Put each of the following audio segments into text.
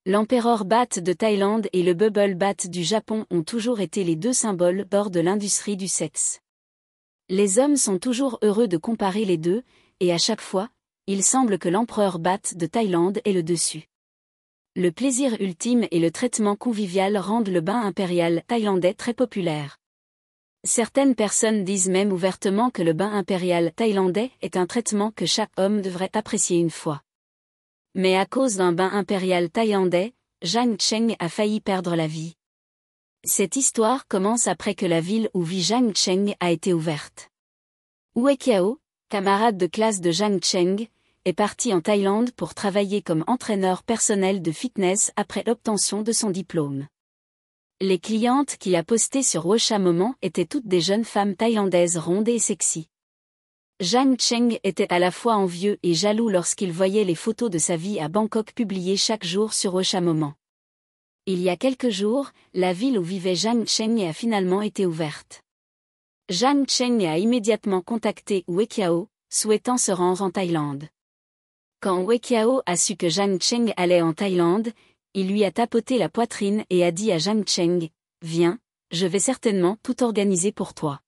L'Emperor Bat de Thaïlande et le Bubble Bat du Japon ont toujours été les deux symboles d'or de l'industrie du sexe. Les hommes sont toujours heureux de comparer les deux, et à chaque fois, il semble que l'Empereur Bat de Thaïlande ait le dessus. Le plaisir ultime et le traitement convivial rendent le bain impérial thaïlandais très populaire. Certaines personnes disent même ouvertement que le bain impérial thaïlandais est un traitement que chaque homme devrait apprécier une fois. Mais à cause d'un bain impérial thaïlandais, Jang Cheng a failli perdre la vie. Cette histoire commence après que la ville où vit Jang Cheng a été ouverte. Wei Kiao, camarade de classe de Jang Cheng, est parti en Thaïlande pour travailler comme entraîneur personnel de fitness après l'obtention de son diplôme. Les clientes qu'il a postées sur WeChat étaient toutes des jeunes femmes thaïlandaises rondes et sexy. Jang Cheng était à la fois envieux et jaloux lorsqu'il voyait les photos de sa vie à Bangkok publiées chaque jour sur WeChat. Il y a quelques jours, la ville où vivait Jang Cheng a finalement été ouverte. Jang Cheng a immédiatement contacté Wei Kiao, souhaitant se rendre en Thaïlande. Quand Wei Kiao a su que Jang Cheng allait en Thaïlande, il lui a tapoté la poitrine et a dit à Jang Cheng, « Viens, je vais certainement tout organiser pour toi. »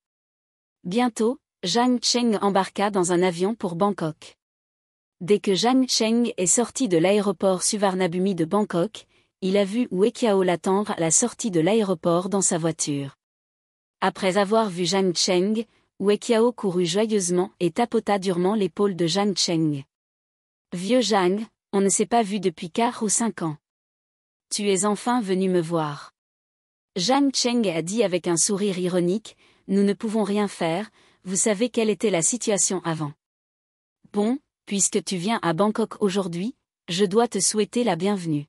Bientôt, Jang Cheng embarqua dans un avion pour Bangkok. Dès que Jang Cheng est sorti de l'aéroport Suvarnabhumi de Bangkok, il a vu Wei Kiao l'attendre à la sortie de l'aéroport dans sa voiture. Après avoir vu Jang Cheng, Wei Kiao courut joyeusement et tapota durement l'épaule de Jang Cheng. « Vieux Jang, on ne s'est pas vu depuis 4 ou 5 ans. Tu es enfin venu me voir. » Jang Cheng a dit avec un sourire ironique, « Nous ne pouvons rien faire, vous savez quelle était la situation avant. Bon, puisque tu viens à Bangkok aujourd'hui, je dois te souhaiter la bienvenue. »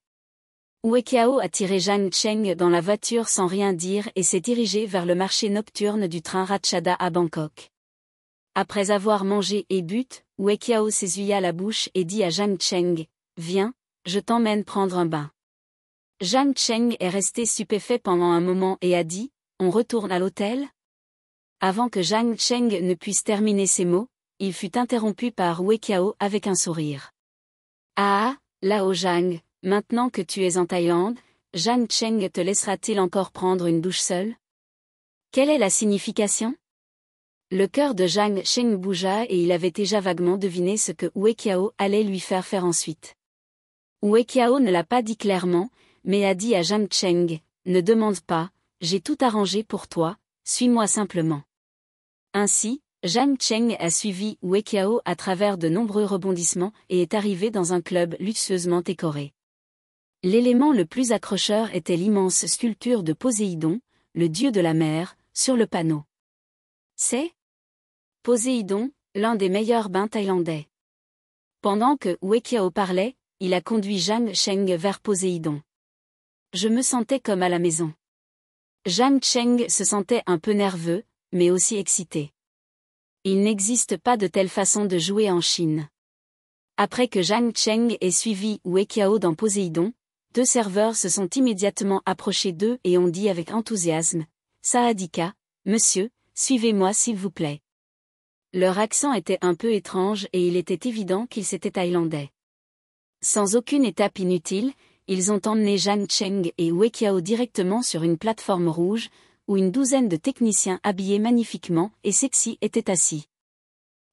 Wei Kiao a tiré Jang Cheng dans la voiture sans rien dire et s'est dirigé vers le marché nocturne du train Ratchada à Bangkok. Après avoir mangé et bu, Wei Kiao s'essuya la bouche et dit à Jang Cheng, « Viens, je t'emmène prendre un bain. » Jang Cheng est resté stupéfait pendant un moment et a dit, « On retourne à l'hôtel ?» Avant que Jang Cheng ne puisse terminer ses mots, il fut interrompu par Wei Kiao avec un sourire. « Ah, Lao Jang, maintenant que tu es en Thaïlande, Jang Cheng te laissera-t-il encore prendre une douche seule? Quelle est la signification? » Le cœur de Jang Cheng bougea et il avait déjà vaguement deviné ce que Wei Kiao allait lui faire ensuite. Wei Kiao ne l'a pas dit clairement, mais a dit à Jang Cheng, « Ne demande pas, j'ai tout arrangé pour toi, suis-moi simplement. » Ainsi, Jang Cheng a suivi Wei Kiao à travers de nombreux rebondissements et est arrivé dans un club luxueusement décoré. L'élément le plus accrocheur était l'immense sculpture de Poséidon, le dieu de la mer, sur le panneau. C'est Poséidon, l'un des meilleurs bains thaïlandais. Pendant que Wei Kiao parlait, il a conduit Jang Cheng vers Poséidon. Je me sentais comme à la maison. Jang Cheng se sentait un peu nerveux, mais aussi excité. Il n'existe pas de telle façon de jouer en Chine. Après que Jang Cheng ait suivi Wei Kiao dans Poséidon, 2 serveurs se sont immédiatement approchés d'eux et ont dit avec enthousiasme, « Saadika, monsieur, suivez-moi s'il vous plaît. » Leur accent était un peu étrange et il était évident qu'ils étaient thaïlandais. Sans aucune étape inutile, ils ont emmené Jang Cheng et Wei Kiao directement sur une plateforme rouge, où une douzaine de techniciens habillés magnifiquement et sexy étaient assis.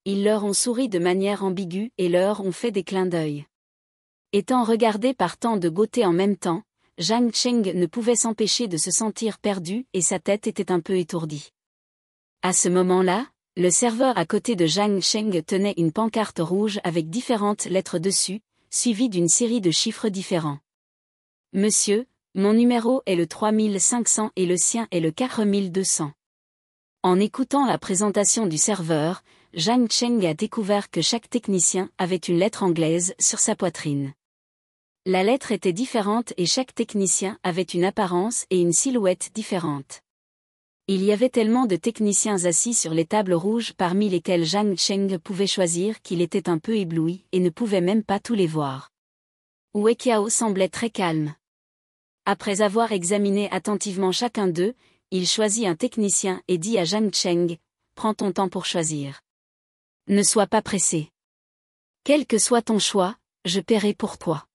Ils leur ont souri de manière ambiguë et leur ont fait des clins d'œil. Étant regardé par tant de beauté en même temps, Jang Cheng ne pouvait s'empêcher de se sentir perdu et sa tête était un peu étourdie. À ce moment-là, le serveur à côté de Jang Cheng tenait une pancarte rouge avec différentes lettres dessus, suivie d'une série de chiffres différents. « Monsieur, mon numéro est le 3500 et le sien est le 4200. » En écoutant la présentation du serveur, Jang Cheng a découvert que chaque technicien avait une lettre anglaise sur sa poitrine. La lettre était différente et chaque technicien avait une apparence et une silhouette différentes. Il y avait tellement de techniciens assis sur les tables rouges parmi lesquels Jang Cheng pouvait choisir qu'il était un peu ébloui et ne pouvait même pas tous les voir. Wei Kiao semblait très calme. Après avoir examiné attentivement chacun d'eux, il choisit un technicien et dit à Jang Cheng, « Prends ton temps pour choisir. Ne sois pas pressé. Quel que soit ton choix, je paierai pour toi. »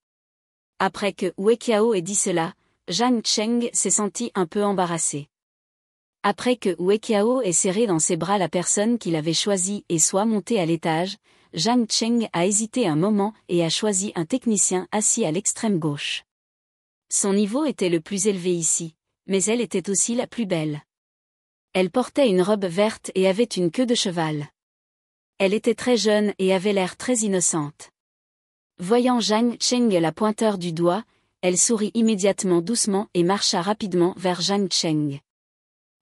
Après que Weiqiao ait dit cela, Zhang Cheng s'est senti un peu embarrassé. Après que Weiqiao ait serré dans ses bras la personne qu'il avait choisie et soit monté à l'étage, Zhang Cheng a hésité un moment et a choisi un technicien assis à l'extrême gauche. Son niveau était le plus élevé ici, mais elle était aussi la plus belle. Elle portait une robe verte et avait une queue de cheval. Elle était très jeune et avait l'air très innocente. Voyant Zhang Cheng la pointeur du doigt, elle sourit immédiatement doucement et marcha rapidement vers Zhang Cheng.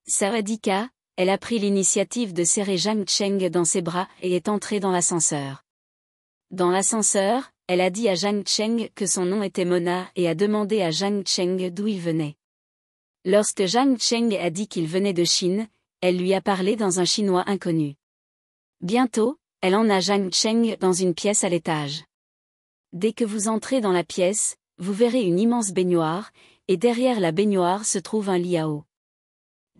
Sawadika, elle a pris l'initiative de serrer Zhang Cheng dans ses bras et est entrée dans l'ascenseur. Dans l'ascenseur, elle a dit à Zhang Cheng que son nom était Mona et a demandé à Zhang Cheng d'où il venait. Lorsque Zhang Cheng a dit qu'il venait de Chine, elle lui a parlé dans un chinois inconnu. Bientôt, elle emmena Zhang Cheng dans une pièce à l'étage. Dès que vous entrez dans la pièce, vous verrez une immense baignoire, et derrière la baignoire se trouve un lit à eau.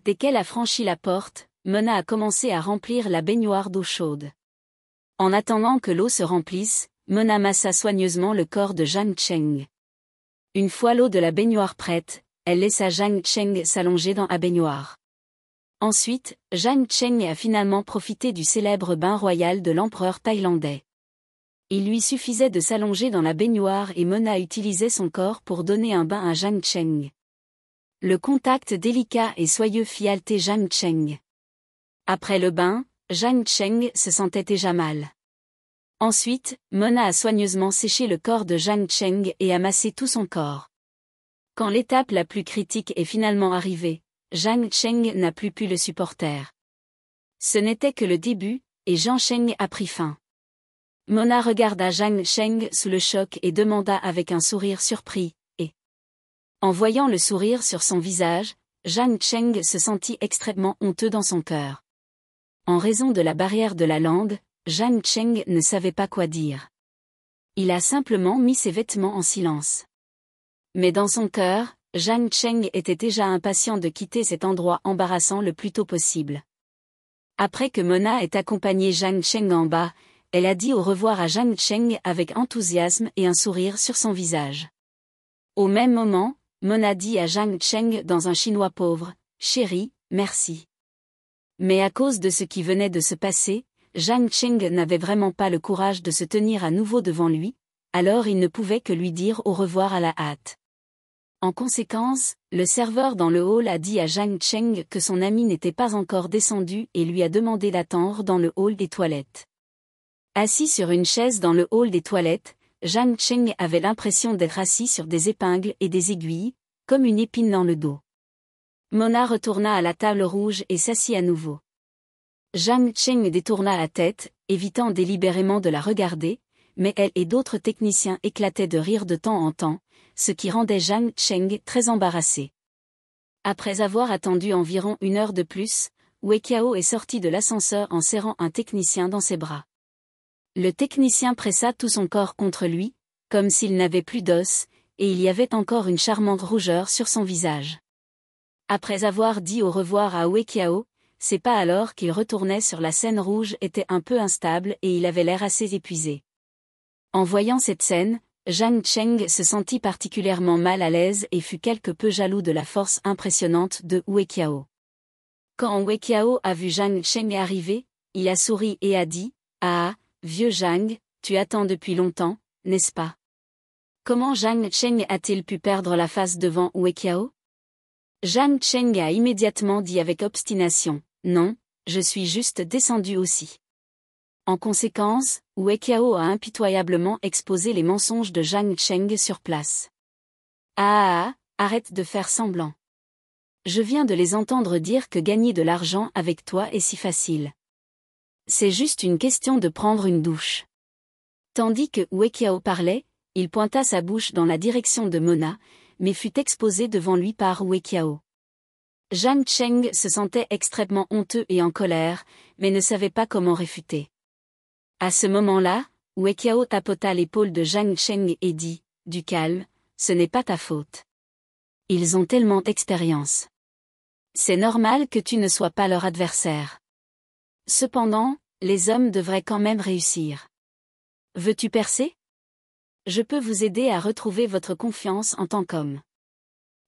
Dès qu'elle a franchi la porte, Mona a commencé à remplir la baignoire d'eau chaude. En attendant que l'eau se remplisse, Mona massa soigneusement le corps de Zhang Cheng. Une fois l'eau de la baignoire prête, elle laissa Zhang Cheng s'allonger dans la baignoire. Ensuite, Zhang Cheng a finalement profité du célèbre bain royal de l'empereur thaïlandais. Il lui suffisait de s'allonger dans la baignoire et Mona utilisait son corps pour donner un bain à Zhang Cheng. Le contact délicat et soyeux fit halter Zhang Cheng. Après le bain, Zhang Cheng se sentait déjà mal. Ensuite, Mona a soigneusement séché le corps de Zhang Cheng et a massé tout son corps. Quand l'étape la plus critique est finalement arrivée, Zhang Cheng n'a plus pu le supporter. Ce n'était que le début, et Zhang Cheng a pris fin. Mona regarda Zhang Cheng sous le choc et demanda avec un sourire surpris, et... En voyant le sourire sur son visage, Zhang Cheng se sentit extrêmement honteux dans son cœur. En raison de la barrière de la langue, Zhang Cheng ne savait pas quoi dire. Il a simplement mis ses vêtements en silence. Mais dans son cœur, Zhang Cheng était déjà impatient de quitter cet endroit embarrassant le plus tôt possible. Après que Mona ait accompagné Zhang Cheng en bas, elle a dit au revoir à Zhang Cheng avec enthousiasme et un sourire sur son visage. Au même moment, Mona dit à Zhang Cheng dans un chinois pauvre, « Chérie, merci. » Mais à cause de ce qui venait de se passer, Zhang Cheng n'avait vraiment pas le courage de se tenir à nouveau devant lui, alors il ne pouvait que lui dire au revoir à la hâte. En conséquence, le serveur dans le hall a dit à Zhang Cheng que son ami n'était pas encore descendu et lui a demandé d'attendre dans le hall des toilettes. Assis sur une chaise dans le hall des toilettes, Zhang Cheng avait l'impression d'être assis sur des épingles et des aiguilles, comme une épine dans le dos. Mona retourna à la table rouge et s'assit à nouveau. Zhang Cheng détourna la tête, évitant délibérément de la regarder, mais elle et d'autres techniciens éclataient de rire de temps en temps, ce qui rendait Zhang Cheng très embarrassé. Après avoir attendu environ 1 heure de plus, Weiqiao est sorti de l'ascenseur en serrant un technicien dans ses bras. Le technicien pressa tout son corps contre lui, comme s'il n'avait plus d'os, et il y avait encore une charmante rougeur sur son visage. Après avoir dit au revoir à Weiqiao, ses pas alors qu'il retournait sur la scène rouge étaient un peu instables et il avait l'air assez épuisé. En voyant cette scène, Zhang Cheng se sentit particulièrement mal à l'aise et fut quelque peu jaloux de la force impressionnante de Weiqiao. Quand Weiqiao a vu Zhang Cheng arriver, il a souri et a dit, « Ah, vieux Zhang, tu attends depuis longtemps, n'est-ce pas ?» Comment Zhang Cheng a-t-il pu perdre la face devant Weiqiao? Zhang Cheng a immédiatement dit avec obstination, « Non, je suis juste descendu aussi. » En conséquence, Weiqiao a impitoyablement exposé les mensonges de Zhang Cheng sur place. « Arrête de faire semblant. Je viens de les entendre dire que gagner de l'argent avec toi est si facile. C'est juste une question de prendre une douche. » Tandis que Weiqiao parlait, il pointa sa bouche dans la direction de Mona, mais fut exposé devant lui par Weiqiao. Zhang Cheng se sentait extrêmement honteux et en colère, mais ne savait pas comment réfuter. À ce moment-là, Weiqiao tapota l'épaule de Zhang Cheng et dit, « Du calme, ce n'est pas ta faute. Ils ont tellement d'expérience. C'est normal que tu ne sois pas leur adversaire. Cependant, les hommes devraient quand même réussir. Veux-tu percer ? Je peux vous aider à retrouver votre confiance en tant qu'homme.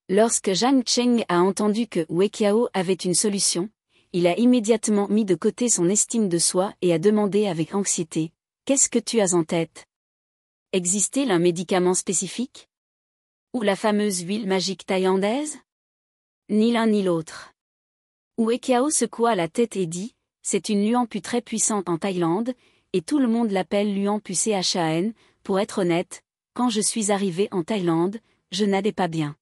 Lorsque Zhang Cheng a entendu que Wei Qiao avait une solution, il a immédiatement mis de côté son estime de soi et a demandé avec anxiété, « Qu'est-ce que tu as en tête? Existe-t-il un médicament spécifique? Ou la fameuse huile magique thaïlandaise? » Ni l'un ni l'autre. Wei Qiao secoua la tête et dit, « C'est une Luanpu très puissante en Thaïlande, et tout le monde l'appelle Luanpu Chan. Pour être honnête, quand je suis arrivé en Thaïlande, je n'allais pas bien.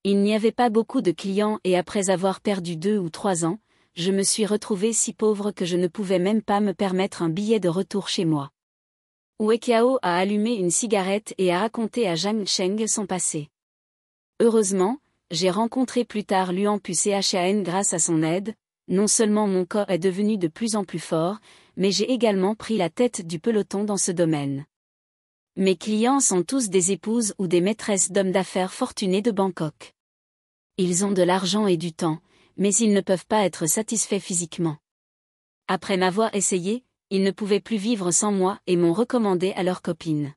Il n'y avait pas beaucoup de clients et après avoir perdu 2 ou 3 ans, je me suis retrouvé si pauvre que je ne pouvais même pas me permettre un billet de retour chez moi. » Wei Qiao a allumé une cigarette et a raconté à Zhang Cheng son passé. Heureusement, j'ai rencontré plus tard Luanpu Chan grâce à son aide, non seulement mon corps est devenu de plus en plus fort, mais j'ai également pris la tête du peloton dans ce domaine. Mes clients sont tous des épouses ou des maîtresses d'hommes d'affaires fortunés de Bangkok. Ils ont de l'argent et du temps, mais ils ne peuvent pas être satisfaits physiquement. Après m'avoir essayé, ils ne pouvaient plus vivre sans moi et m'ont recommandé à leurs copines.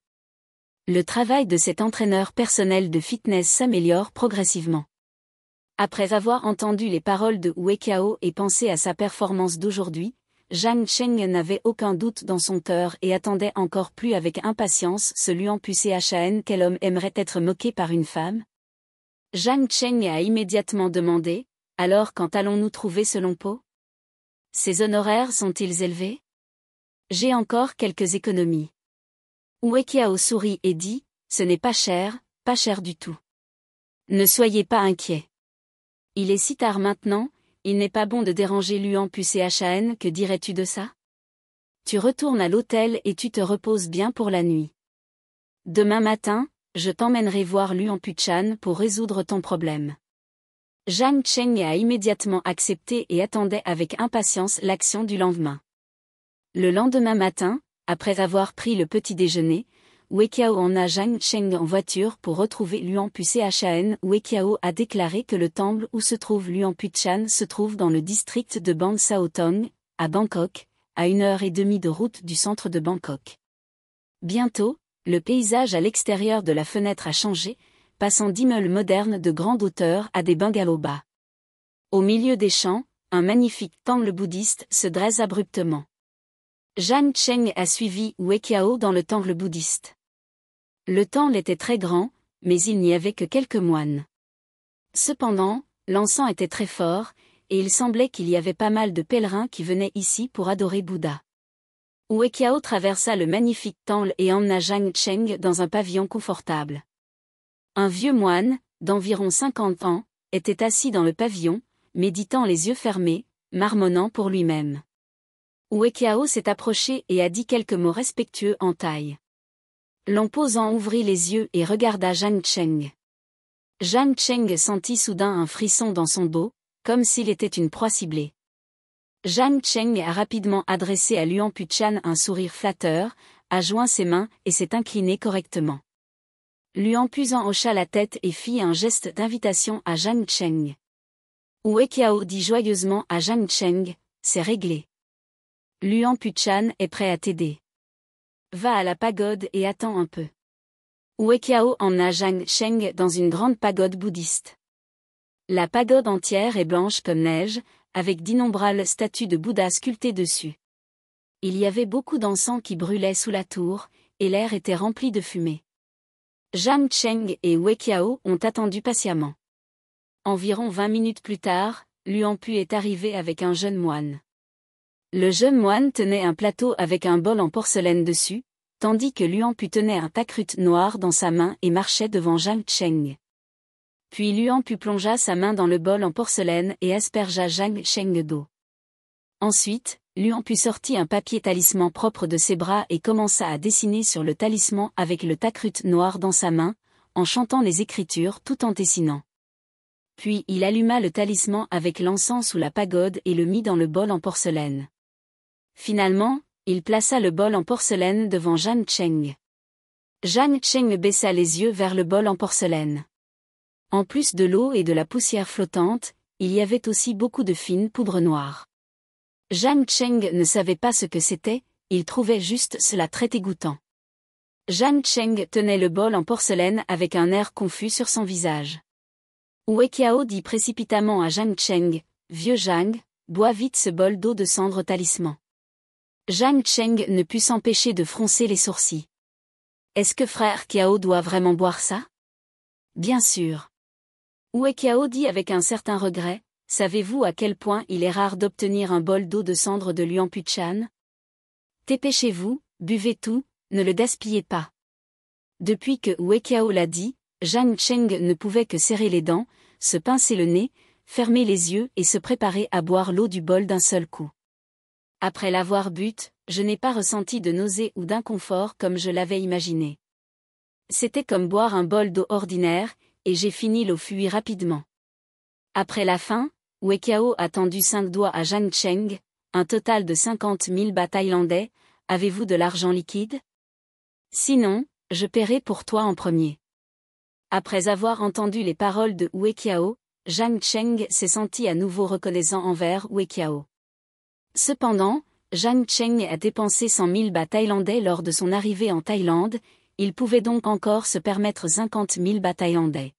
Le travail de cet entraîneur personnel de fitness s'améliore progressivement. Après avoir entendu les paroles de Wei Qiao et pensé à sa performance d'aujourd'hui, Zhang Cheng n'avait aucun doute dans son cœur et attendait encore plus avec impatience ce Luanpu Chan. Quel homme aimerait être moqué par une femme? Zhang Cheng a immédiatement demandé, « Alors quand allons-nous trouver ce long pot? Ses honoraires sont-ils élevés? J'ai encore quelques économies. » Wei Qiao sourit et dit, « Ce n'est pas cher du tout. Ne soyez pas inquiets. Il est si tard maintenant, il n'est pas bon de déranger Luanpu Chan. Que dirais-tu de ça? Tu retournes à l'hôtel et tu te reposes bien pour la nuit. Demain matin, je t'emmènerai voir Luanpu Chan pour résoudre ton problème. » Zhang Cheng a immédiatement accepté et attendait avec impatience l'action du lendemain. Le lendemain matin, après avoir pris le petit déjeuner, Wei Qiao emmena Zhang Cheng en voiture pour retrouver Luanpu Chan. Wei Qiao a déclaré que le temple où se trouve Luanpu Chan se trouve dans le district de Ban Sao Tong, à Bangkok, à 1h30 de route du centre de Bangkok. Bientôt, le paysage à l'extérieur de la fenêtre a changé, passant d'immeubles modernes de grande hauteur à des bungalows bas. Au milieu des champs, un magnifique temple bouddhiste se dresse abruptement. Zhang Cheng a suivi Wei Qiao dans le temple bouddhiste. Le temple était très grand, mais il n'y avait que quelques moines. Cependant, l'encens était très fort, et il semblait qu'il y avait pas mal de pèlerins qui venaient ici pour adorer Bouddha. Wei Qiao traversa le magnifique temple et emmena Zhang Cheng dans un pavillon confortable. Un vieux moine, d'environ 50 ans, était assis dans le pavillon, méditant les yeux fermés, marmonnant pour lui-même. Wei Qiao s'est approché et a dit quelques mots respectueux en thaï. L'imposant ouvrit les yeux et regarda Zhang Cheng. Zhang Cheng sentit soudain un frisson dans son dos, comme s'il était une proie ciblée. Zhang Cheng a rapidement adressé à Luanpu Chan un sourire flatteur, a joint ses mains et s'est incliné correctement. Luanpu en hocha la tête et fit un geste d'invitation à Zhang Cheng. Wei Qiao dit joyeusement à Zhang Cheng, « C'est réglé. Luanpu Chan est prêt à t'aider. Va à la pagode et attends un peu. » Wei Qiao emmena Zhang Cheng dans une grande pagode bouddhiste. La pagode entière est blanche comme neige, avec d'innombrables statues de Bouddha sculptées dessus. Il y avait beaucoup d'encens qui brûlait sous la tour, et l'air était rempli de fumée. Zhang Cheng et Wei Qiao ont attendu patiemment. Environ 20 minutes plus tard, Luanpu est arrivé avec un jeune moine. Le jeune moine tenait un plateau avec un bol en porcelaine dessus, tandis que Luanpu tenait un takrut noir dans sa main et marchait devant Zhang Cheng. Puis Luanpu plongea sa main dans le bol en porcelaine et aspergea Zhang Cheng d'eau. Ensuite, Luanpu sortit un papier talisman propre de ses bras et commença à dessiner sur le talisman avec le takrut noir dans sa main, en chantant les écritures tout en dessinant. Puis il alluma le talisman avec l'encens sous la pagode et le mit dans le bol en porcelaine. Finalement, il plaça le bol en porcelaine devant Zhang Cheng. Zhang Cheng baissa les yeux vers le bol en porcelaine. En plus de l'eau et de la poussière flottante, il y avait aussi beaucoup de fine poudre noire. Zhang Cheng ne savait pas ce que c'était, il trouvait juste cela très dégoûtant. Zhang Cheng tenait le bol en porcelaine avec un air confus sur son visage. Wei Qiao dit précipitamment à Zhang Cheng, « Vieux Zhang, bois vite ce bol d'eau de cendre talisman. » Zhang Cheng ne put s'empêcher de froncer les sourcils. Est-ce que frère Qiao doit vraiment boire ça? Bien sûr. Wei Qiao dit avec un certain regret, savez-vous à quel point il est rare d'obtenir un bol d'eau de cendre de Luan Puchan? Dépêchez-vous, buvez tout, ne le gaspillez pas. Depuis que Wei Qiao l'a dit, Zhang Cheng ne pouvait que serrer les dents, se pincer le nez, fermer les yeux et se préparer à boire l'eau du bol d'un seul coup. Après l'avoir bue, je n'ai pas ressenti de nausée ou d'inconfort comme je l'avais imaginé. C'était comme boire un bol d'eau ordinaire, et j'ai fini l'eau fui rapidement. Après la fin, Wei Qiao a tendu 5 doigts à Zhang Cheng, un total de 50 000 bahts thaïlandais, avez-vous de l'argent liquide? Sinon, je paierai pour toi en premier. Après avoir entendu les paroles de Wei Qiao, Zhang Cheng s'est senti à nouveau reconnaissant envers Wei Qiao. Cependant, Zhang Cheng a dépensé 100 000 bahts thaïlandais lors de son arrivée en Thaïlande, il pouvait donc encore se permettre 50 000 bahts thaïlandais.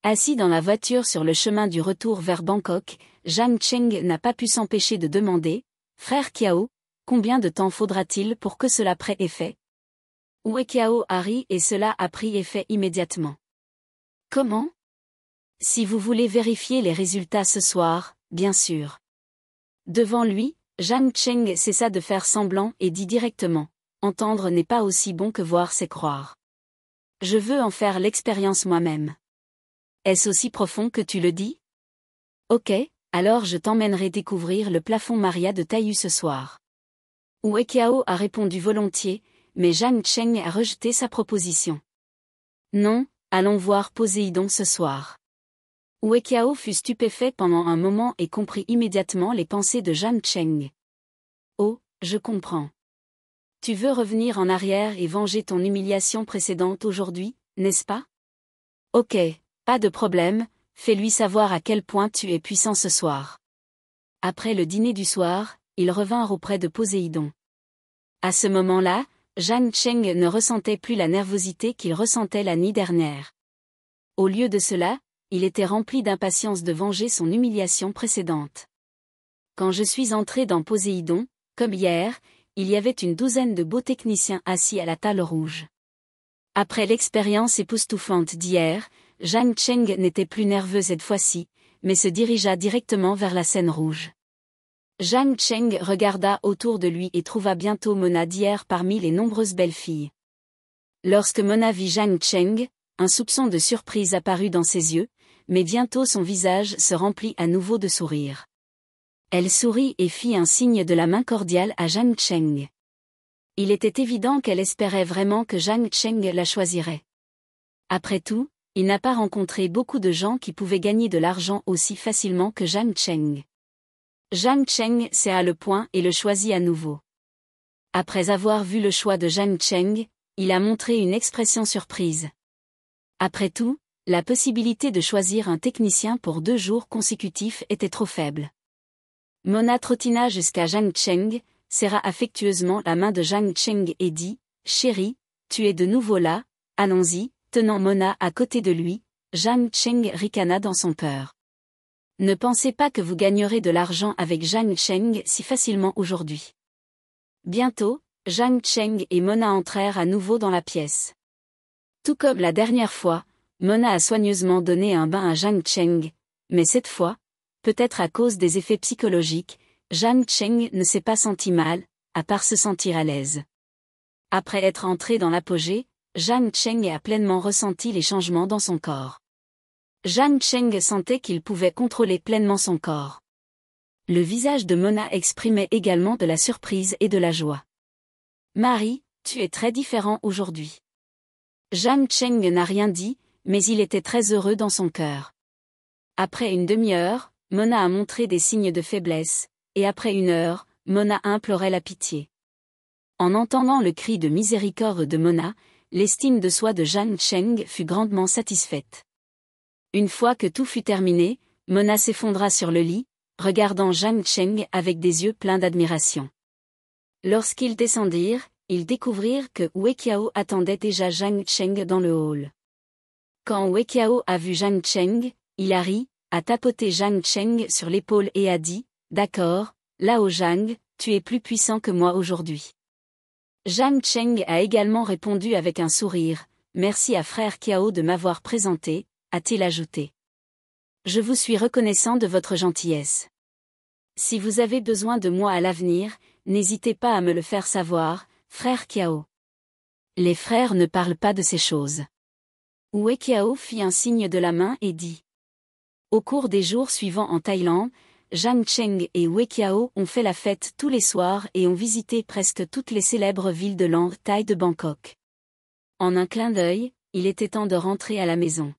Assis dans la voiture sur le chemin du retour vers Bangkok, Zhang Cheng n'a pas pu s'empêcher de demander, « Frère Qiao, combien de temps faudra-t-il pour que cela prenne effet ?» Wei Qiao a ri et cela a pris effet immédiatement. « Comment ?» Si vous voulez vérifier les résultats ce soir, bien sûr. Devant lui, Zhang Cheng cessa de faire semblant et dit directement, « Entendre n'est pas aussi bon que voir c'est croire. Je veux en faire l'expérience moi-même. » Est-ce aussi profond que tu le dis? Ok, alors je t'emmènerai découvrir le plafond Maria de Taïyu ce soir. Wei Qiao a répondu volontiers, mais Zhang Cheng a rejeté sa proposition. Non, allons voir Poséidon ce soir. Wei Qiao fut stupéfait pendant un moment et comprit immédiatement les pensées de Zhang Cheng. Oh, je comprends. Tu veux revenir en arrière et venger ton humiliation précédente aujourd'hui, n'est-ce pas? Ok. Pas de problème, fais-lui savoir à quel point tu es puissant ce soir. Après le dîner du soir, ils revinrent auprès de Poséidon. À ce moment-là, Zhang Cheng ne ressentait plus la nervosité qu'il ressentait la nuit dernière. Au lieu de cela, il était rempli d'impatience de venger son humiliation précédente. Quand je suis entré dans Poséidon, comme hier, il y avait une douzaine de beaux techniciens assis à la table rouge. Après l'expérience époustouflante d'hier, Zhang Cheng n'était plus nerveux cette fois-ci, mais se dirigea directement vers la scène rouge. Zhang Cheng regarda autour de lui et trouva bientôt Mona d'hier parmi les nombreuses belles filles. Lorsque Mona vit Zhang Cheng, un soupçon de surprise apparut dans ses yeux, mais bientôt son visage se remplit à nouveau de sourire. Elle sourit et fit un signe de la main cordiale à Zhang Cheng. Il était évident qu'elle espérait vraiment que Zhang Cheng la choisirait. Après tout, il n'a pas rencontré beaucoup de gens qui pouvaient gagner de l'argent aussi facilement que Zhang Cheng. Zhang Cheng serra le poing et le choisit à nouveau. Après avoir vu le choix de Zhang Cheng, il a montré une expression surprise. Après tout, la possibilité de choisir un technicien pour 2 jours consécutifs était trop faible. Mona trottina jusqu'à Zhang Cheng, serra affectueusement la main de Zhang Cheng et dit, « Chérie, tu es de nouveau là, allons-y. » Tenant Mona à côté de lui, Zhang Cheng ricana dans son cœur. Ne pensez pas que vous gagnerez de l'argent avec Zhang Cheng si facilement aujourd'hui. Bientôt, Zhang Cheng et Mona entrèrent à nouveau dans la pièce. Tout comme la dernière fois, Mona a soigneusement donné un bain à Zhang Cheng, mais cette fois, peut-être à cause des effets psychologiques, Zhang Cheng ne s'est pas senti mal, à part se sentir à l'aise. Après être entré dans l'apogée, Zhang Cheng a pleinement ressenti les changements dans son corps. Zhang Cheng sentait qu'il pouvait contrôler pleinement son corps. Le visage de Mona exprimait également de la surprise et de la joie. « Marie, tu es très différent aujourd'hui. » Zhang Cheng n'a rien dit, mais il était très heureux dans son cœur. Après une demi-heure, Mona a montré des signes de faiblesse, et après 1 heure, Mona implorait la pitié. En entendant le cri de miséricorde de Mona, l'estime de soi de Zhang Cheng fut grandement satisfaite. Une fois que tout fut terminé, Mona s'effondra sur le lit, regardant Zhang Cheng avec des yeux pleins d'admiration. Lorsqu'ils descendirent, ils découvrirent que Wei Qiao attendait déjà Zhang Cheng dans le hall. Quand Wei Qiao a vu Zhang Cheng, il a ri, a tapoté Zhang Cheng sur l'épaule et a dit « D'accord, Lao Zhang, tu es plus puissant que moi aujourd'hui. » Zhang Cheng a également répondu avec un sourire « Merci à frère Qiao de m'avoir présenté », a-t-il ajouté. « Je vous suis reconnaissant de votre gentillesse. Si vous avez besoin de moi à l'avenir, n'hésitez pas à me le faire savoir, frère Qiao. » Les frères ne parlent pas de ces choses. Wei Qiao fit un signe de la main et dit. Au cours des jours suivants en Thaïlande, Zhang Cheng et Wei Qiao ont fait la fête tous les soirs et ont visité presque toutes les célèbres villes de langue thaï de Bangkok. En un clin d'œil, il était temps de rentrer à la maison.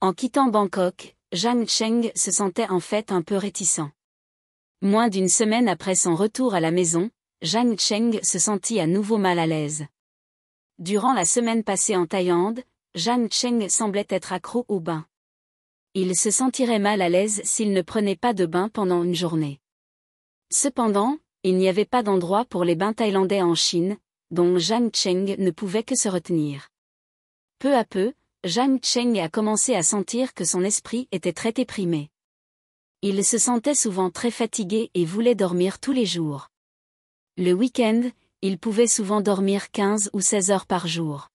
En quittant Bangkok, Zhang Cheng se sentait en fait un peu réticent. Moins d'une semaine après son retour à la maison, Zhang Cheng se sentit à nouveau mal à l'aise. Durant la semaine passée en Thaïlande, Zhang Cheng semblait être accro au bain. Il se sentirait mal à l'aise s'il ne prenait pas de bain pendant une journée. Cependant, il n'y avait pas d'endroit pour les bains thaïlandais en Chine, dont Zhang Cheng ne pouvait que se retenir. Peu à peu, Zhang Cheng a commencé à sentir que son esprit était très déprimé. Il se sentait souvent très fatigué et voulait dormir tous les jours. Le week-end, il pouvait souvent dormir 15 ou 16 heures par jour.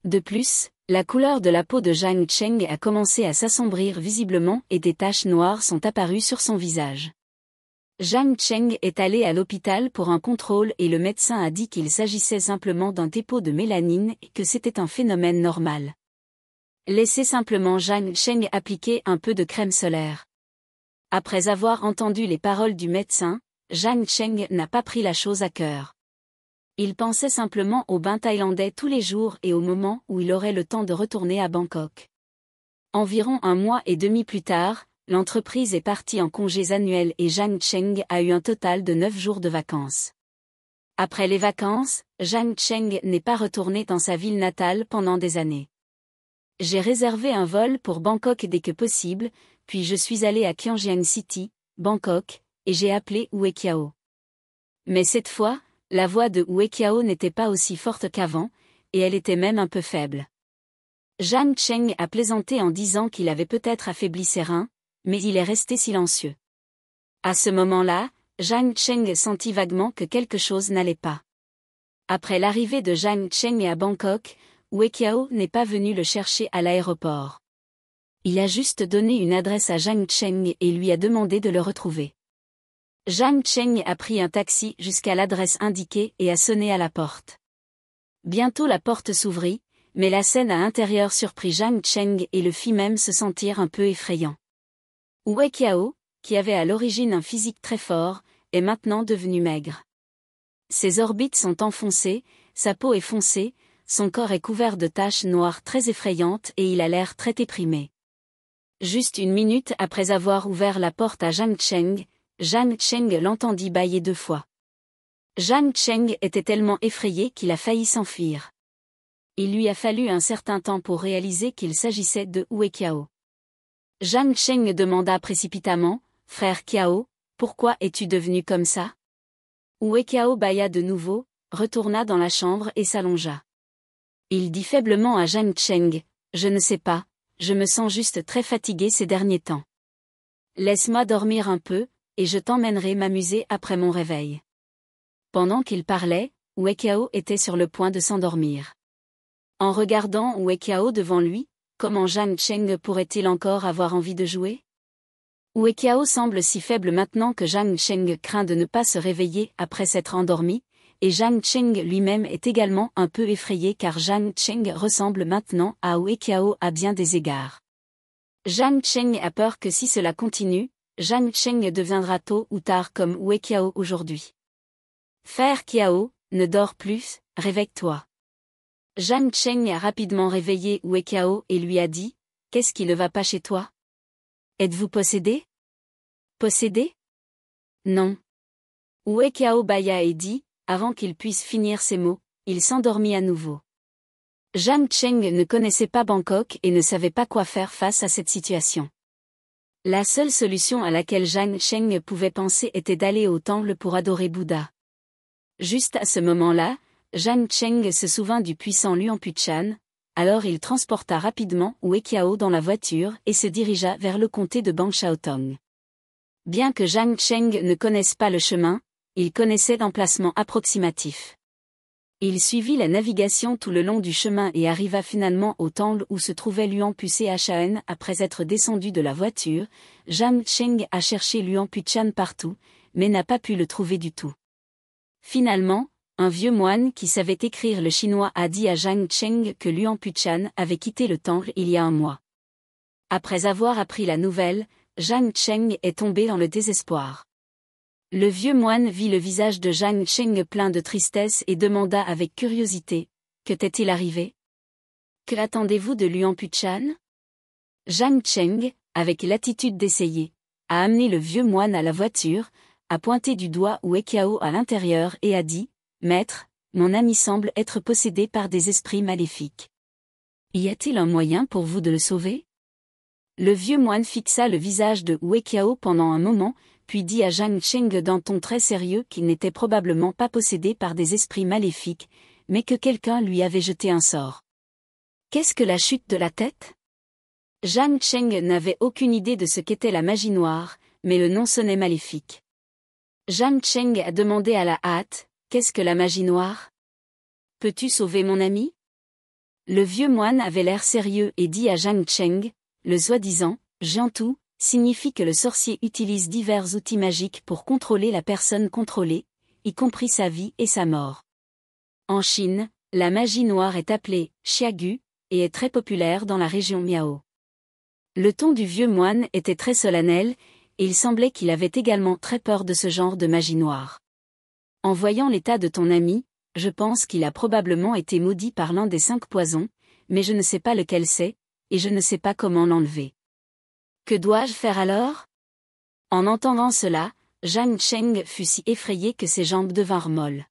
De plus, la couleur de la peau de Zhang Cheng a commencé à s'assombrir visiblement et des taches noires sont apparues sur son visage. Zhang Cheng est allé à l'hôpital pour un contrôle et le médecin a dit qu'il s'agissait simplement d'un dépôt de mélanine et que c'était un phénomène normal. Laissez simplement Zhang Cheng appliquer un peu de crème solaire. Après avoir entendu les paroles du médecin, Zhang Cheng n'a pas pris la chose à cœur. Il pensait simplement au bain thaïlandais tous les jours et au moment où il aurait le temps de retourner à Bangkok. Environ un mois et demi plus tard, l'entreprise est partie en congés annuels et Zhang Cheng a eu un total de 9 jours de vacances. Après les vacances, Zhang Cheng n'est pas retourné dans sa ville natale pendant des années. J'ai réservé un vol pour Bangkok dès que possible, puis je suis allé à Kyongjiang City, Bangkok, et j'ai appelé Wei Qiao. Mais cette fois, la voix de Wei Qiao n'était pas aussi forte qu'avant, et elle était même un peu faible. Zhang Cheng a plaisanté en disant qu'il avait peut-être affaibli ses reins, mais il est resté silencieux. À ce moment-là, Zhang Cheng sentit vaguement que quelque chose n'allait pas. Après l'arrivée de Zhang Cheng à Bangkok, Wei Qiao n'est pas venu le chercher à l'aéroport. Il a juste donné une adresse à Zhang Cheng et lui a demandé de le retrouver. Zhang Cheng a pris un taxi jusqu'à l'adresse indiquée et a sonné à la porte. Bientôt la porte s'ouvrit, mais la scène à l'intérieur surprit Zhang Cheng et le fit même se sentir un peu effrayant. Wei Qiao, qui avait à l'origine un physique très fort, est maintenant devenu maigre. Ses orbites sont enfoncées, sa peau est foncée, son corps est couvert de taches noires très effrayantes et il a l'air très déprimé. Juste une minute après avoir ouvert la porte à Zhang Cheng, Zhang Cheng l'entendit bâiller 2 fois. Zhang Cheng était tellement effrayé qu'il a failli s'enfuir. Il lui a fallu un certain temps pour réaliser qu'il s'agissait de Wei Qiao. Zhang Cheng demanda précipitamment, « Frère Qiao, pourquoi es-tu devenu comme ça ?» Wei Qiao bâilla de nouveau, retourna dans la chambre et s'allongea. Il dit faiblement à Zhang Cheng, « Je ne sais pas, je me sens juste très fatigué ces derniers temps. Laisse-moi dormir un peu, et je t'emmènerai m'amuser après mon réveil. » Pendant qu'il parlait, Wei Qiao était sur le point de s'endormir. En regardant Wei Qiao devant lui, comment Zhang Cheng pourrait-il encore avoir envie de jouer? Wei Qiao semble si faible maintenant que Zhang Cheng craint de ne pas se réveiller après s'être endormi, et Zhang Cheng lui-même est également un peu effrayé car Zhang Cheng ressemble maintenant à Wei Qiao à bien des égards. Zhang Cheng a peur que si cela continue, Zhang Cheng deviendra tôt ou tard comme Wei Qiao aujourd'hui. Frère Qiao, ne dors plus, réveille-toi. Zhang Cheng a rapidement réveillé Wei Qiao et lui a dit, « Qu'est-ce qui ne va pas chez toi? Êtes-vous possédé? » Possédé? Non. Wei Qiao bâilla et dit, avant qu'il puisse finir ses mots, il s'endormit à nouveau. Zhang Cheng ne connaissait pas Bangkok et ne savait pas quoi faire face à cette situation. La seule solution à laquelle Zhang Cheng pouvait penser était d'aller au temple pour adorer Bouddha. Juste à ce moment-là, Zhang Cheng se souvint du puissant Luan Puchan, alors il transporta rapidement Wei Qiao dans la voiture et se dirigea vers le comté de Bangshaotong. Bien que Zhang Cheng ne connaisse pas le chemin, il connaissait l'emplacement approximatif. Il suivit la navigation tout le long du chemin et arriva finalement au temple où se trouvait Luan Puchan. Après être descendu de la voiture, Zhang Cheng a cherché Luan Puchan partout, mais n'a pas pu le trouver du tout. Finalement, un vieux moine qui savait écrire le chinois a dit à Zhang Cheng que Luan Puchan avait quitté le temple il y a un mois. Après avoir appris la nouvelle, Zhang Cheng est tombé dans le désespoir. Le vieux moine vit le visage de Zhang Cheng plein de tristesse et demanda avec curiosité, « Que t'est-il arrivé? Que attendez-vous de Luan Puchan ?» Zhang Cheng, avec l'attitude d'essayer, a amené le vieux moine à la voiture, a pointé du doigt Wei Qiao à l'intérieur et a dit, « Maître, mon ami semble être possédé par des esprits maléfiques. Y a-t-il un moyen pour vous de le sauver ?» Le vieux moine fixa le visage de Wei Qiao pendant un moment, puis dit à Zhang Cheng d'un ton très sérieux qu'il n'était probablement pas possédé par des esprits maléfiques, mais que quelqu'un lui avait jeté un sort. Qu'est-ce que la chute de la tête? Zhang Cheng n'avait aucune idée de ce qu'était la magie noire, mais le nom sonnait maléfique. Zhang Cheng a demandé à la hâte, « Qu'est-ce que la magie noire? Peux-tu sauver mon ami ?» Le vieux moine avait l'air sérieux et dit à Zhang Cheng, « Le soi-disant, Jiantu, signifie que le sorcier utilise divers outils magiques pour contrôler la personne contrôlée, y compris sa vie et sa mort. En Chine, la magie noire est appelée Xiagu et est très populaire dans la région Miao. » Le ton du vieux moine était très solennel, et il semblait qu'il avait également très peur de ce genre de magie noire. En voyant l'état de ton ami, je pense qu'il a probablement été maudit par l'un des 5 poisons, mais je ne sais pas lequel c'est, et je ne sais pas comment l'enlever. Que dois-je faire alors? En entendant cela, Zhang Cheng fut si effrayé que ses jambes devinrent molles.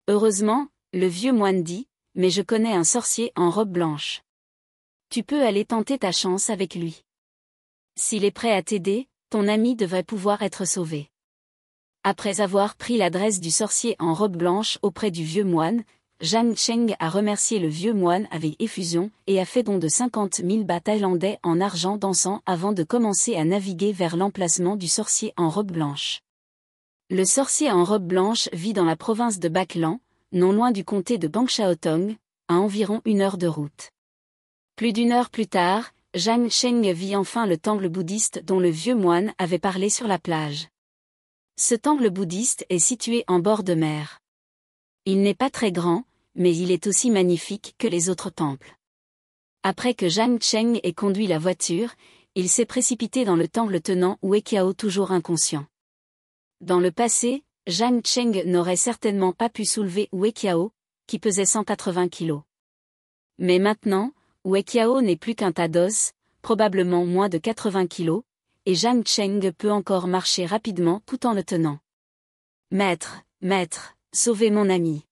Heureusement, le vieux moine dit, « Mais je connais un sorcier en robe blanche. Tu peux aller tenter ta chance avec lui. S'il est prêt à t'aider, ton ami devrait pouvoir être sauvé. » Après avoir pris l'adresse du sorcier en robe blanche auprès du vieux moine, Zhang Cheng a remercié le vieux moine avec effusion et a fait don de 50 000 bahts thaïlandais en argent dansant avant de commencer à naviguer vers l'emplacement du sorcier en robe blanche. Le sorcier en robe blanche vit dans la province de Bac Lan, non loin du comté de Bangshaotong, à environ 1 heure de route. Plus d'1 heure plus tard, Zhang Cheng vit enfin le temple bouddhiste dont le vieux moine avait parlé sur la plage. Ce temple bouddhiste est situé en bord de mer. Il n'est pas très grand, mais il est aussi magnifique que les autres temples. Après que Zhang Cheng ait conduit la voiture, il s'est précipité dans le temple tenant Wei Qiao toujours inconscient. Dans le passé, Zhang Cheng n'aurait certainement pas pu soulever Wei Qiao, qui pesait 180 kilos. Mais maintenant, Wei Qiao n'est plus qu'un tas d'os, probablement moins de 80 kilos, et Zhang Cheng peut encore marcher rapidement tout en le tenant. « Maître, maître, sauvez mon ami. »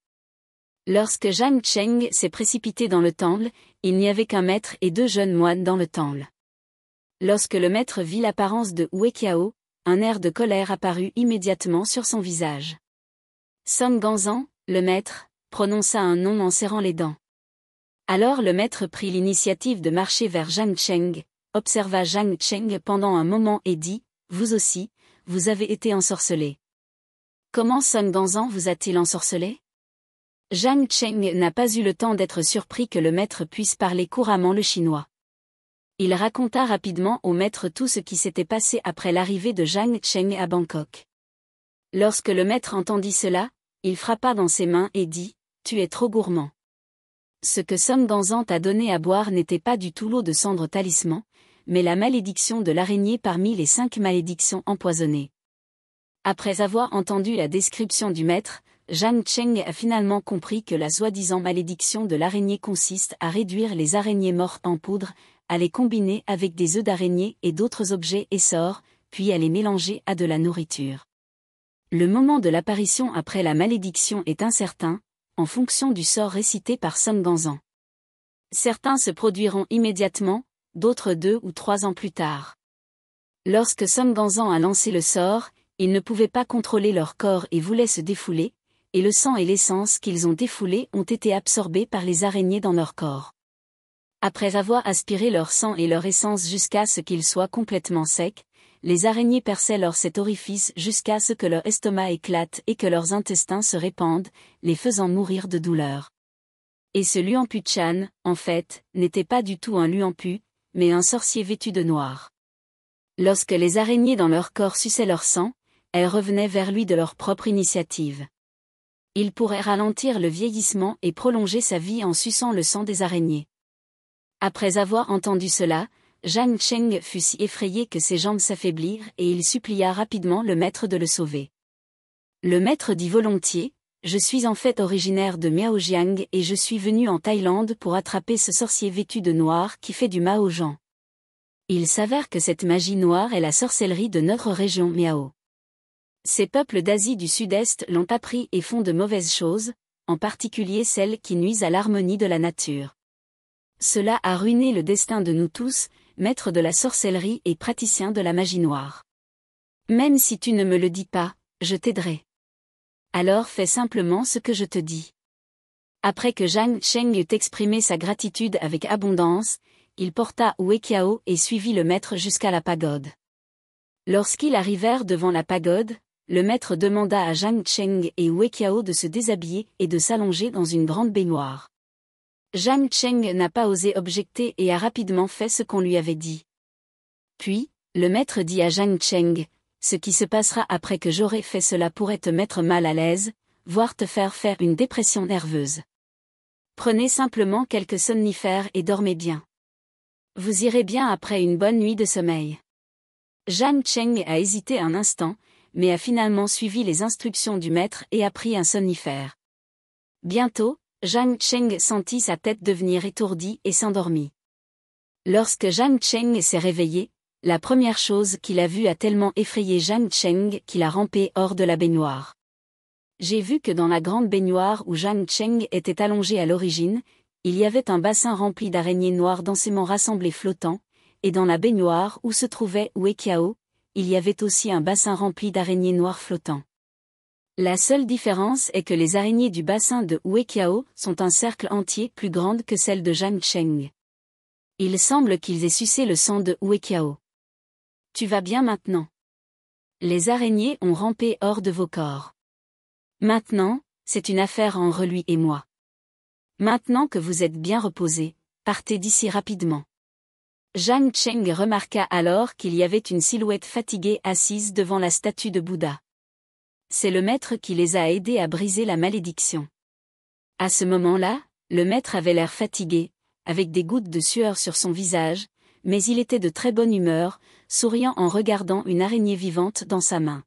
Lorsque Zhang Cheng s'est précipité dans le temple, il n'y avait qu'un maître et 2 jeunes moines dans le temple. Lorsque le maître vit l'apparence de Wei Qiao, un air de colère apparut immédiatement sur son visage. Song Ganzan, le maître, prononça un nom en serrant les dents. Alors le maître prit l'initiative de marcher vers Zhang Cheng, observa Zhang Cheng pendant un moment et dit, « Vous aussi, vous avez été ensorcelé. » « Comment Song Ganzan vous a-t-il ensorcelé ?» Zhang Cheng n'a pas eu le temps d'être surpris que le maître puisse parler couramment le chinois. Il raconta rapidement au maître tout ce qui s'était passé après l'arrivée de Zhang Cheng à Bangkok. Lorsque le maître entendit cela, il frappa dans ses mains et dit, « Tu es trop gourmand. » Ce que Song Ganzan t'a donné à boire n'était pas du tout l'eau de cendre talisman, mais la malédiction de l'araignée parmi les 5 malédictions empoisonnées. Après avoir entendu la description du maître, Zhang Cheng a finalement compris que la soi-disant malédiction de l'araignée consiste à réduire les araignées mortes en poudre, à les combiner avec des œufs d'araignée et d'autres objets et sorts, puis à les mélanger à de la nourriture. Le moment de l'apparition après la malédiction est incertain, en fonction du sort récité par Song Ganzan. Certains se produiront immédiatement, d'autres 2 ou 3 ans plus tard. Lorsque Song Ganzan a lancé le sort, ils ne pouvaient pas contrôler leur corps et voulaient se défouler, et le sang et l'essence qu'ils ont défoulés ont été absorbés par les araignées dans leur corps. Après avoir aspiré leur sang et leur essence jusqu'à ce qu'ils soient complètement secs, les araignées perçaient cet orifice jusqu'à ce que leur estomac éclate et que leurs intestins se répandent, les faisant mourir de douleur. Et ce Luanpu-chan, en fait, n'était pas du tout un Luanpu, mais un sorcier vêtu de noir. Lorsque les araignées dans leur corps suçaient leur sang, elles revenaient vers lui de leur propre initiative. Il pourrait ralentir le vieillissement et prolonger sa vie en suçant le sang des araignées. Après avoir entendu cela, Zhang Cheng fut si effrayé que ses jambes s'affaiblirent et il supplia rapidement le maître de le sauver. Le maître dit volontiers, « Je suis en fait originaire de Miaojiang et je suis venu en Thaïlande pour attraper ce sorcier vêtu de noir qui fait du mal aux gens. Il s'avère que cette magie noire est la sorcellerie de notre région Miao. Ces peuples d'Asie du Sud-Est l'ont appris et font de mauvaises choses, en particulier celles qui nuisent à l'harmonie de la nature. Cela a ruiné le destin de nous tous, maîtres de la sorcellerie et praticiens de la magie noire. Même si tu ne me le dis pas, je t'aiderai. Alors fais simplement ce que je te dis. » Après que Zhang Cheng eut exprimé sa gratitude avec abondance, il porta Weqiao et suivit le maître jusqu'à la pagode. Lorsqu'ils arrivèrent devant la pagode, le maître demanda à Zhang Cheng et Weqiao de se déshabiller et de s'allonger dans une grande baignoire. Zhang Cheng n'a pas osé objecter et a rapidement fait ce qu'on lui avait dit. Puis, le maître dit à Zhang Cheng, « Ce qui se passera après que j'aurai fait cela pourrait te mettre mal à l'aise, voire te faire une dépression nerveuse. Prenez simplement quelques somnifères et dormez bien. Vous irez bien après une bonne nuit de sommeil. » Zhang Cheng a hésité un instant, mais a finalement suivi les instructions du maître et a pris un somnifère. Bientôt, Zhang Cheng sentit sa tête devenir étourdie et s'endormit. Lorsque Zhang Cheng s'est réveillé, la première chose qu'il a vue a tellement effrayé Zhang Cheng qu'il a rampé hors de la baignoire. J'ai vu que dans la grande baignoire où Zhang Cheng était allongé à l'origine, il y avait un bassin rempli d'araignées noires densément rassemblées flottant, et dans la baignoire où se trouvait Weqiao, il y avait aussi un bassin rempli d'araignées noires flottant. La seule différence est que les araignées du bassin de Weqiao sont un cercle entier plus grande que celle de Zhang Cheng. Il semble qu'ils aient sucé le sang de Weqiao. Tu vas bien maintenant? Les araignées ont rampé hors de vos corps. Maintenant, c'est une affaire entre lui et moi. Maintenant que vous êtes bien reposés, partez d'ici rapidement. Zhang Cheng remarqua alors qu'il y avait une silhouette fatiguée assise devant la statue de Bouddha. C'est le maître qui les a aidés à briser la malédiction. À ce moment-là, le maître avait l'air fatigué, avec des gouttes de sueur sur son visage, mais il était de très bonne humeur, souriant en regardant une araignée vivante dans sa main.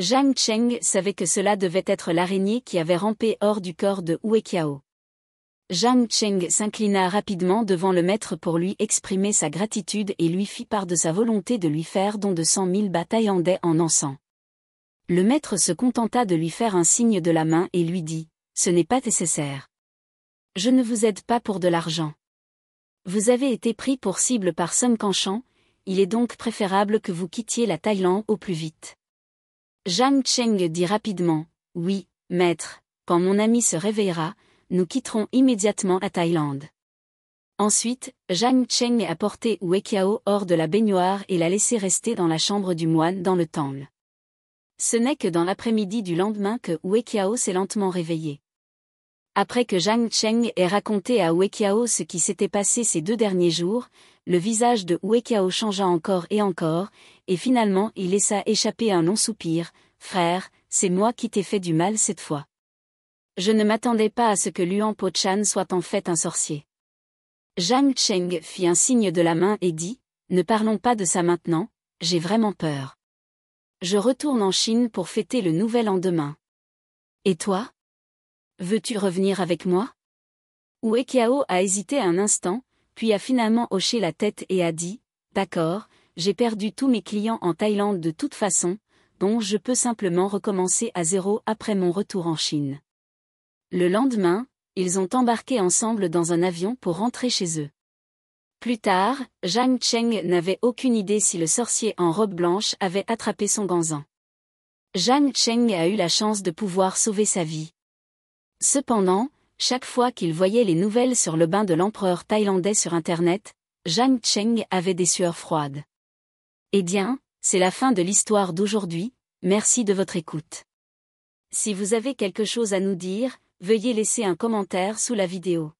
Zhang Cheng savait que cela devait être l'araignée qui avait rampé hors du corps de Weqiao. Zhang Cheng s'inclina rapidement devant le maître pour lui exprimer sa gratitude et lui fit part de sa volonté de lui faire don de 100 000 bahts thaïlandais en encens. Le maître se contenta de lui faire un signe de la main et lui dit, « Ce n'est pas nécessaire. Je ne vous aide pas pour de l'argent. Vous avez été pris pour cible par Sun Canchan, il est donc préférable que vous quittiez la Thaïlande au plus vite. » Zhang Cheng dit rapidement, « Oui, maître, quand mon ami se réveillera, nous quitterons immédiatement la Thaïlande. » Ensuite, Zhang Cheng a porté Weqiao hors de la baignoire et l'a laissé rester dans la chambre du moine dans le temple. Ce n'est que dans l'après-midi du lendemain que Weqiao s'est lentement réveillé. Après que Zhang Cheng ait raconté à Weqiao ce qui s'était passé ces 2 derniers jours, le visage de Weqiao changea encore, et finalement il laissa échapper un long soupir. « Frère, c'est moi qui t'ai fait du mal cette fois. Je ne m'attendais pas à ce que Luanpo-chan soit en fait un sorcier. » Zhang Cheng fit un signe de la main et dit, « Ne parlons pas de ça maintenant, j'ai vraiment peur. Je retourne en Chine pour fêter le nouvel an demain. Et toi? Veux-tu revenir avec moi? » Weqiao a hésité un instant, puis a finalement hoché la tête et a dit, « D'accord, j'ai perdu tous mes clients en Thaïlande de toute façon, donc je peux simplement recommencer à zéro après mon retour en Chine. » Le lendemain, ils ont embarqué ensemble dans un avion pour rentrer chez eux. Plus tard, Zhang Cheng n'avait aucune idée si le sorcier en robe blanche avait attrapé son ganzan. Zhang Cheng a eu la chance de pouvoir sauver sa vie. Cependant, chaque fois qu'il voyait les nouvelles sur le bain de l'empereur thaïlandais sur Internet, Zhang Cheng avait des sueurs froides. Eh bien, c'est la fin de l'histoire d'aujourd'hui, merci de votre écoute. Si vous avez quelque chose à nous dire, veuillez laisser un commentaire sous la vidéo.